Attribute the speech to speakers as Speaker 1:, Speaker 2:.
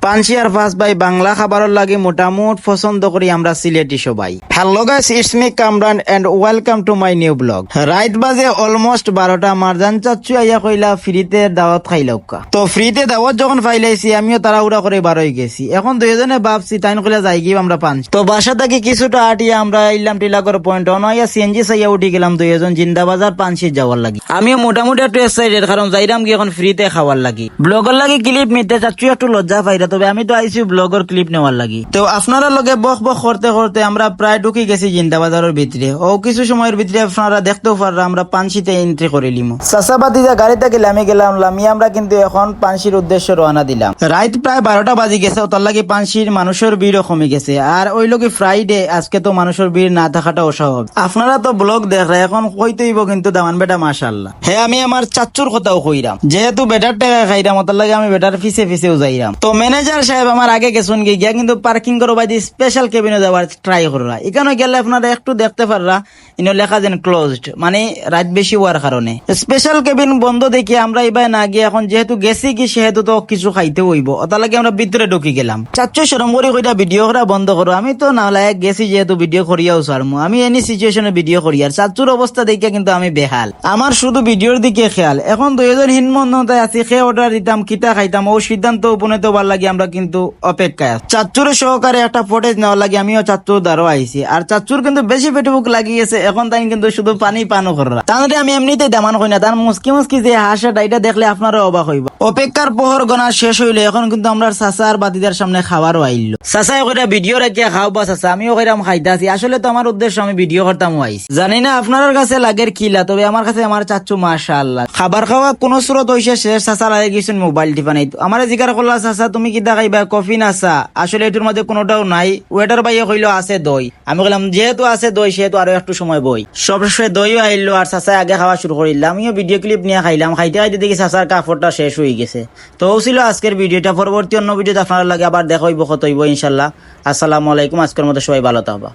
Speaker 1: পানসি আর ফাঁস ভাই বাংলা খাবারের লাগে মোটামুট পছন্দ করি আমরা সিলেটি সবাই। Hello guys, it's me Kamran and welcome to my new blog. Right বাজে অলমোস্ট 12টা। মারজান চাচ্ছু আইয়া কইলা ফ্রিতে দাওয়াত খাইলকা। তো ফ্রিতে দাওয়াত যখন ফাইলাইছি আমিও তাড়াহুড়া করে বার হয়ে গেছি। এখন দুইজনে ভাবছি তাইন কইলা যাই কি আমরা পানছি। তো বাসা থেকে কিছুটা আটিয়া আমরা ইলাম টিলাগর পয়েন্ট অনাইয়া সিএনজি সাইয়া উঠি গেলাম দুইজন জিন্দাবাজার পানসি যাওয়ার লাগি। আমিও মোটামুটি একটু এক্সাইটেড, কারণ যাইরাম কি এখন ফ্রিতে খাওয়ার লাগি। ব্লগের লাগি ক্লিপ নিতে চাচ্ছু একটু লজ্জা পাইরা, তবে আমি তো আইছি ব্লগের ক্লিপ নেওয়ার লাগি। তো আপনারা লগে বক বক করতে করতে আমরা প্রায় ঢুকি গেছি জিন্দাবাজারের ভিতরে। ও কিছু সময়ের ভিতরে আপনারা দেখতেও পাররা আমরা পানসিতে এন্ট্রি করে লিমু। চাচাবাতি যা গাড়িতে লামে গেলাম, লামিয়ে আমরা কিন্তু এখন পানসির উদ্দেশ্যে রওনা দিলাম। রাত প্রায় 12টা বাজি গেছে, তার লাগে পানসির মানুষের ভিড়ও কমে গেছে। আর ওই লোকে ফ্রাইডে, আজকে তো মানুষের ভিড় না থাকাটা অস্বাভাবিক। আপনারা তো ব্লগ দেখরা, এখন কইতেইব কিন্তু দামান বেটা মাশাআল্লাহ। হ্যাঁ, আমি আমার চাচ্চুর কথাও কইরাম, যেহেতু বেটার টাকা খাইরাম তার লাগে আমি বেটার পিছে পিছেও যাইরাম। তো ম্যানেজার সাহেব আমার আগে গেছুন গিয়া কিন্তু পার্কিং করো বাইদি স্পেশাল কেবিনে যাওয়ার ট্রাই কররা। এখানে গেলে আপনারা একটু দেখতে পাররা ইনো লেখা যেন ক্লোজড, মানে রাত বেশি হওয়ার কারণে। স্পেশাল কেবিন বন্ধ দেখে আমরা এবার না গিয়ে এখন যেহেতু গেছি কি সেহেতু তো কিছু খাইতে হইব, তার লাগে আমরা ভিতরে ঢুকি গেলাম। চাচ্চু শরম করে কইটা ভিডিও করা বন্ধ করো। আমি তো না লায়ক গেছি যেহেতু ভিডিও করিয়াও সারমু, আমি এনি সিচুয়েশনে ভিডিও করি। আর চাচ্চুর অবস্থা দেখে কিন্তু আমি বেহাল, আমার শুধু ভিডিওর দিকে খেয়াল। এখন দুইজন হিনমন্যতায় আছি, খেয়ে অর্ডার দিতাম কিতা খাইতাম ও সিদ্ধান্ত উপনীত হবার লাগে আমরা কিন্তু অপেক্ষায়। চাচ্চুর সহকারে একটা ফুটেজ নেওয়ার লাগে আমিও চাচ্চুর দ্বারও আইছি। আর চাচ্চুর কিন্তু বেশি পেটুক লাগিয়েছে, এখন তাই কিন্তু শুধু পানি পানও করা। তাহলে আমি এমনিতেই দামান কই না, তার মুসকি মুসকি যে হাসাটা এটা দেখলে আপনারা অবাক হইব। অপেক্ষার প্রহর গণা শেষ হইলে এখন কিন্তু আমরা চাচা আর বাতিদার সামনে খাবারও আইলো। চাচাই কইরা ভিডিও রাখিয়া খাও বা চাচা, আমিও কইরাম খাইতাছি। আসলে তো আমার উদ্দেশ্য আমি ভিডিও করতাম আইছি। জানি না আপনার কাছে লাগের কিলা, তবে আমার কাছে আমার চাচ্চু মাশাআল্লাহ। খাবার খাওয়া কোন স্রোত হইছে শেষ, চাচা লাগে গেছেন মোবাইল টিপা নাই। আমার জিজ্ঞার করলা চাচা তুমি কি দেখাইবা কফি না চা? আসলে এটার মধ্যে কোনোটাও নাই। ওয়েটার ভাইয়া কইলো আছে দই। আমি বললাম যেহেতু আছে দই সেহেতু আরো একটু সময় বই। সবশেষে দইও আইলো আর চাচা আগে খাওয়া শুরু করিলাম। আমিও ভিডিও ক্লিপ নিয়ে খাইলাম। খাইতে খাইতে দেখি চাচার কাপড়টা শেষ হয়ে গেছে। তো ছিল আজকের ভিডিওটা। পরবর্তী অন্য ভিডিওতে আপনার লাগে আবার দেখা হইব, কত হইব ইনশাল্লাহ। আসসালামু আলাইকুম। আজকের মতো সবাই ভালো থাকবা।